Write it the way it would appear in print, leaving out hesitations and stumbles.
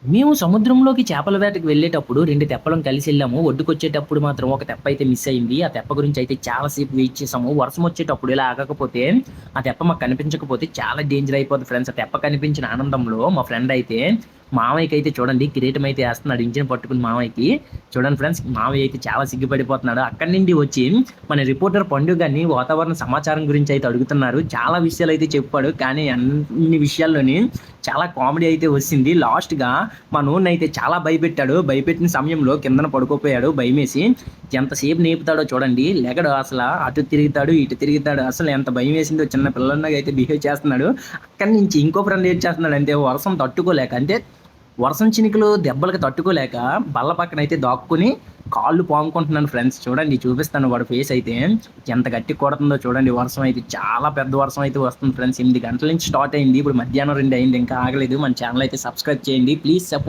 మేము సముద్రంలోకి చేపల వేటకి వెళ్ళేటప్పుడు 2 తెప్పలం కలిసెళ్ళాము. ఒడ్డుకొచ్చేటప్పుడు మాత్రం ఒక తెప్ప అయితే మిస్ అయింది. ఆ తెప్ప గురించి అయితే చాలా సేపు వెయిట్ చేసాము. వర్షం వచ్చేటప్పుడు ఇలా ఆగకపోతే, ఆ తెప్ప మాకు కనిపించకపోతే చాలా డేంజర్ అయిపోద్ది ఫ్రెండ్స్. ఆ తెప్ప కనిపించిన ఆనందంలో మా ఫ్రెండ్ అయితే మామయ్యకైతే చూడండి కిరీటం అయితే ఏస్తున్నాడు ఇంజిన్ పట్టుకుని మామయ్యకి. చూడండి ఫ్రెండ్స్ మామయ్య అయితే చాలా సిగ్గుపడిపోతున్నాడు. అక్కడి నుండి వచ్చి మన రిపోర్టర్ పండు గారిని వాతావరణ సమాచారం గురించి అయితే అడుగుతున్నారు. చాలా విషయాలైతే చెప్పాడు. కానీ అన్ని విషయాల్లోని చాలా కామెడీ అయితే వచ్చింది. లాస్ట్‌గా మా నోడినైతే చాలా భయపెట్టాడు. భయపెట్టిన సమయంలో కిందన పడుకోపోయాడు భయమేసి. ఎంతసేపు నేపుతాడో చూడండి. లెగడు అసల. అటు తిరుగుతాడు, ఇటు తిరుగుతాడు. అసలు ఎంత భయమేసిందో చిన్న పిల్లోడిలాగా అయితే బిహేవ్ చేస్తున్నాడు. అక్కడి నుంచి ఇంకో ఫ్రెండ్ ఏం చేస్తున్నాడంటే వర్షం తట్టుకోలేక అంటే వర్షం చినుకులు దెబ్బలకి తట్టుకోలేక బల్ల పక్కనైతే దాక్కుని కాళ్ళు పాముకుంటున్నాను ఫ్రెండ్స్. చూడండి చూపిస్తాను వాడి ఫేస్ అయితే. ఎంత గట్టిగా కొడుతుందో చూడండి వర్షం అయితే. చాలా పెద్ద వర్షం అయితే వస్తుంది ఫ్రెండ్స్. 8 గంటల నుంచి స్టార్ట్ అయింది. ఇప్పుడు మధ్యాహ్నం 2 అయింది. ఇంకా ఆగలేదు. మన ఛానల్ అయితే సబ్స్క్రైబ్ చేయండి. Please support